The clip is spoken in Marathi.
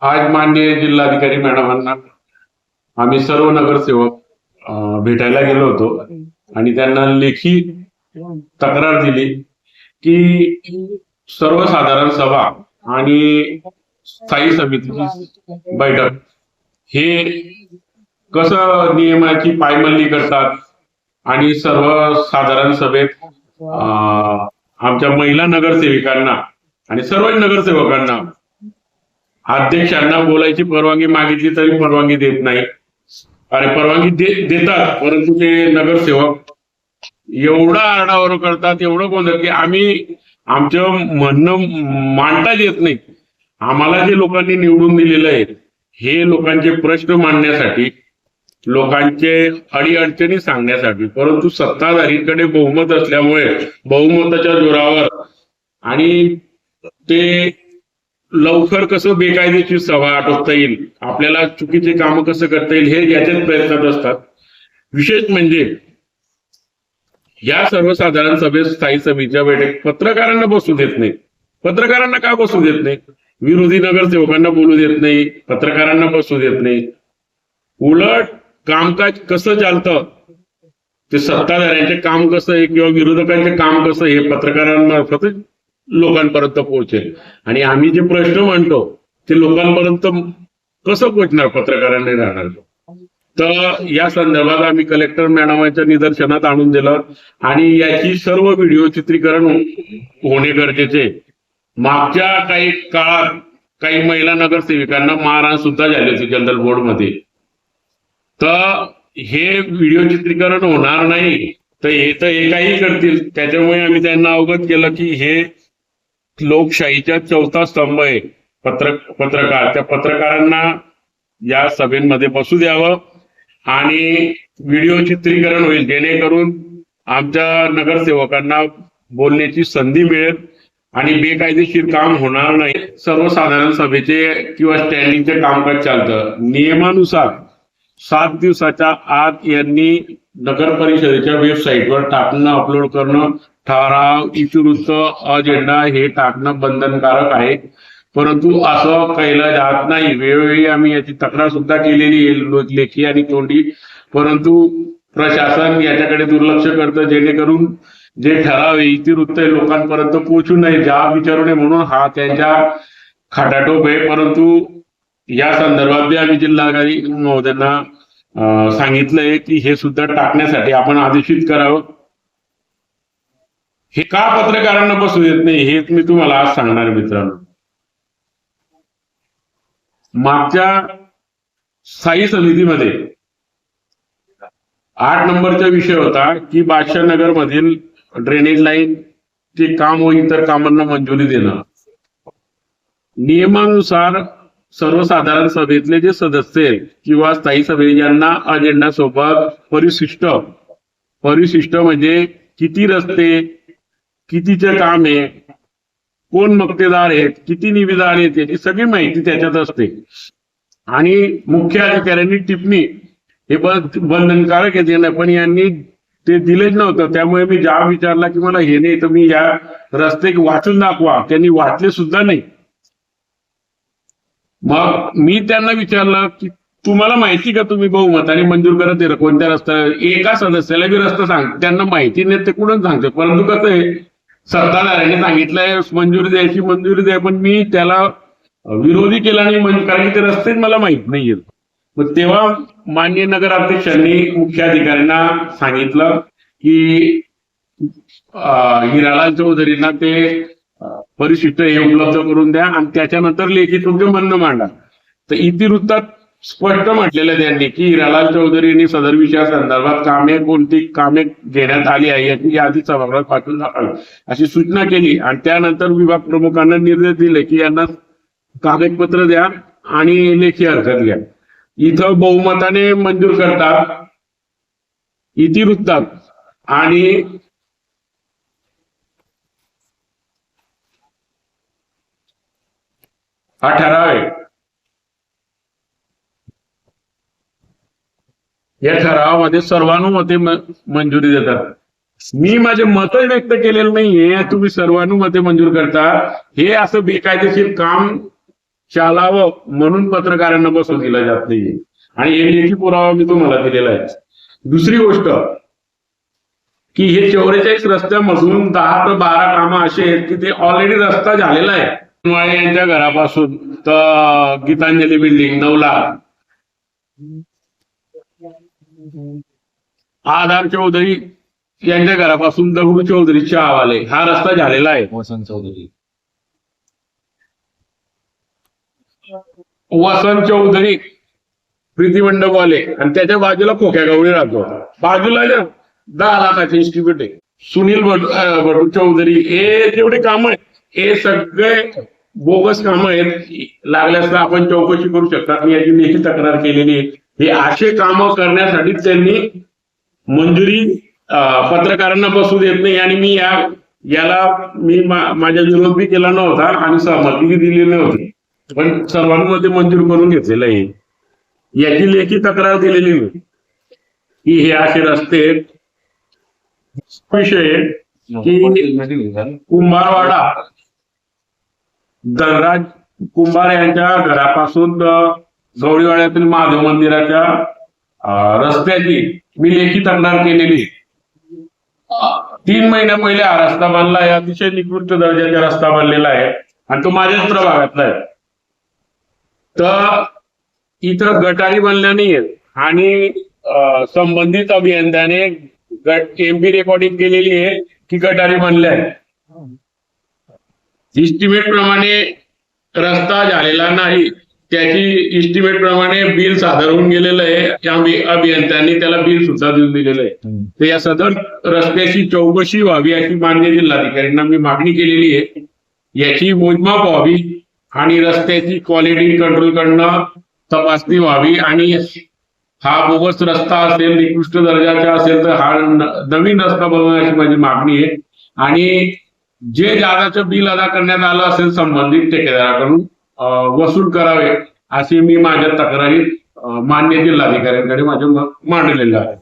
आज माननीय जिल्हाधिकारी मॅडमांना आम्ही सर्व नगरसेवक भेटायला गेलो होतो आणि त्यांना लेखी तक्रार दिली की सर्वसाधारण सभा आणि स्थायी समितीची बैठक हे कसं नियमाची पायमल्ली करतात आणि सर्वसाधारण सभेत आमच्या महिला नगरसेविकांना आणि सर्व नगरसेवकांना अध्यक्षांना बोलायची परवानगी मागितली तरी परवानगी देत नाही. अरे परवानगी देतात परंतु ते नगरसेवक एवढा आरडाओरड करतात, एवढं बोलतात की आम्ही आमचं म्हणणं मांडताच येत नाही. आम्हाला जे लोकांनी निवडून दिलेलं आहे हे लोकांचे प्रश्न मांडण्यासाठी, लोकांचे अडीअडचणी सांगण्यासाठी, परंतु सत्ताधारीकडे बहुमत असल्यामुळे बहुमताच्या जोरावर आणि ते लवकर कसं बेकायदेशीर सभा आटोपता येईल, आपल्याला चुकीचे काम कसं करता येईल हे याच्याच प्रयत्नात असतात. विशेष म्हणजे या सर्वसाधारण सभेत स्थायी समितीच्या बैठक पत्रकारांना बसू देत नाही. पत्रकारांना का बसू देत नाही? विरोधी नगरसेवकांना बोलू देत नाही, पत्रकारांना बसू देत नाही. उलट कामकाज कसं चालतं, ते सत्ताधाऱ्यांचे काम कसं आहे किंवा विरोधकांचे काम कसं हे पत्रकारांमार्फत लोकांपर्यंत पोहोचेल आणि आम्ही जे प्रश्न मांडतो ते लोकांपर्यंत कसं पोहोचणार पत्रकारांनी राहणार. तर या संदर्भात आम्ही कलेक्टर मॅडमांच्या निदर्शनात आणून दिलं आणि याची सर्व व्हिडिओ चित्रीकरण होणे गरजेचे. मागच्या काही काळात काही महिला नगरसेविकांना मारहाण सुद्धा झाली होती जनरल बोर्डमध्ये. तर हे व्हिडिओ चित्रीकरण होणार नाही तर हे काही करतील. त्याच्यामुळे आम्ही त्यांना अवगत केलं की हे लोकशाहीचा चौथा स्तंभ आहे पत्रकार. त्या पत्रकारांना या सभेमध्ये बसू द्यावं आणि व्हिडिओ चित्रीकरण होईल जेणेकरून आमच्या नगरसेवकांना बोलण्याची संधी मिळेल आणि बेकायदेशीर काम होणार नाही. सर्वसाधारण सभेचे किंवा स्टँडिंगचे कामकाज चालतं नियमानुसार 7 दिवसाच्या आत यांनी नगर परिषदेच्या वेबसाईटवर टाकणं, अपलोड करणं, ठराव, इतिवृत्त, अजेंडा हे टाकणं बंधनकारक आहे. परंतु असं केलं जात नाही. वेळोवेळी आम्ही याची तक्रार सुद्धा केलेली आहे लेखी आणि तोंडी, परंतु प्रशासन याच्याकडे दुर्लक्ष करतं जेणेकरून जे ठराव आहे, इतिवृत्त लोकांपर्यंत पोहोचू नये, जाब विचारू नये म्हणून हा त्यांच्या खाटाटोप आहे. परंतु या संदर्भात आम्ही जिल्हाधिकारी महोदयांना सांगितलंय की हे सुद्धा टाकण्यासाठी आपण आदेशित करावं. हे का पत्रकारांना बसू देत नाही हे मी तुम्हाला आज सांगणार मित्रांनो. मागच्या स्थायी समितीमध्ये 8 नंबरचा विषय होता की बादशाहनगर मधील ड्रेनेज लाईन चे काम व इतर कामांना मंजुरी देणं. नियमानुसार सर्वसाधारण सभेतले जे सदस्य किंवा स्थायी सभे यांना अजेंडा सोबत परिशिष्ट म्हणजे किती रस्ते, कितीचे काम आहे, कोण मक्तेदार आहेत, किती निविदा आहेत याची सगळी माहिती त्याच्यात असते. आणि मुख्य अधिकाऱ्यांनी टिप्पणी हे बंधनकारक आहे पण यांनी ते दिलेच नव्हतं. त्यामुळे मी जाब विचारला की मला हे नाही तर मी या रस्ते वाचून दाखवा, त्यांनी वाचले सुद्धा नाही. मग मी त्यांना विचारलं की तुम्हाला माहिती का तुम्ही बहुमताने मंजूर करत आहे कोणत्या रस्त्याला, एका सदस्याला बी रस्ता सांग, त्यांना माहिती नाही ते कुठून सांगते. परंतु कसं आहे सत्ताधाऱ्यांनी सांगितलंय मंजुरी द्या पण मी त्याला विरोधी केला नाही कारण की ते रस्तेच मला माहित नाहीये. मग तेव्हा माननीय नगराध्यक्षांनी मुख्य अधिकाऱ्यांना सांगितलं की हिरालाल चौधरींना ते परिशिष्ट हे उपलब्ध करून द्या आणि त्याच्यानंतर लेखी तुमचं म्हणणं मांडा. तर इतिवृत्तात स्पष्ट म्हटलेलं त्यांनी की हिरालाल चौधरींनी सदर विषयासंदर्भात कोणती कामे घेण्यात आली आहे याची यादी सभागृहात पाठवून दाखवावी अशी सूचना केली आणि त्यानंतर विभाग प्रमुखांना निर्देश दिले की यांना कागदपत्र द्या आणि लेखी हरकत घ्या. इथं बहुमताने मंजूर करतात इतिवृत्तात आणि हा ठराव आहे. या ठरावामध्ये सर्वानुमते मंजुरी देतात. मी माझे मत व्यक्त केलेलं नाहीये, तुम्ही सर्वानुमते मंजूर करता. हे असं बेकायदेशीर काम चालावं म्हणून पत्रकारांना बसवू दिला जात नाही. आणि हे लेखी पुरावा मी तुम्हाला दिलेला आहे. दुसरी गोष्ट की हे 44 रस्त्यामधून 10 ते 12 कामं असे आहेत की ते ऑलरेडी रस्ता झालेला आहे. माळे यांच्या घरापासून तर गीतांजली बिल्डिंग 9 लाख, आधार चौधरी यांच्या घरापासून दगडू चौधरी चहावाले हा रस्ता झालेला आहे. वसंत चौधरी प्रीती मंडपवाले आणि त्याच्या बाजूला खोक्या गवळी राहतो. बाजूला 10 लाखाचे इन्स्टिट्यूट आहे. सुनील भटू चौधरी हे जेवढे काम आहेत हे सगळे बोगस कामं आहेत. लागल्यास तर आपण चौकशी करू शकतात. मी याची लेखी तक्रार केलेली आहे. हे असे कामं करण्यासाठी त्यांनी मंजुरी पत्रकारांना बसू देत नाही. आणि मी याला मी माझ्या विरोध बी केला नव्हता आणि सहमती दिली नव्हती, पण सर्वांमध्ये मंजूर करून घेतलेलं आहे. याची लेखी तक्रार दिलेली नाही की हे असे रस्ते विषय की कुंभारवाडा धनराज कुंभार यांच्या घरापासून गवळीवाड्यातील महादेव मंदिराच्या रस्त्याची मी लेखी तक्रार केलेली. 3 महिन्या पहिले हा रस्ता बांधला आहे. अतिशय निकृष्ट दर्जाचा रस्ता बांधलेला आहे आणि तो माझ्याच प्रभागातला आहे. तर इथं गटारी बांधल्या नाहीयेत आणि संबंधित अभियंत्याने एमपी रेकॉर्डिंग केलेली आहे की गटारी बांधल्या आहे. इस्टिमेट प्रमाणे रस्ता झालेला नाही. त्याची इस्टिमेट प्रमाणे बिल सादर होऊन गेलेलं आहे. अभियंत्यांनी त्याला बिल सुद्धा देऊन दिलेलं आहे. तर या सदर रस्त्याची चौकशी व्हावी अशी माननीय जिल्हाधिकाऱ्यांना मी मागणी केलेली आहे. याची मोजमाप व्हावी आणि रस्त्याची क्वालिटी कंट्रोल करणं तपासणी व्हावी. आणि हा बोगस रस्ता असेल, निकृष्ट दर्जाचा असेल तर हा नवीन रस्ता बनवण्याची माझी मागणी आहे. आणि जे जादाचं बिल अदा करण्यात आलं असेल संबंधित ठेकेदाराकडून वसूल करावे असे मी माझ्या तक्रारीत मान्य जिल्हाधिकाऱ्यांकडे माझ्या मांडलेलं आहे.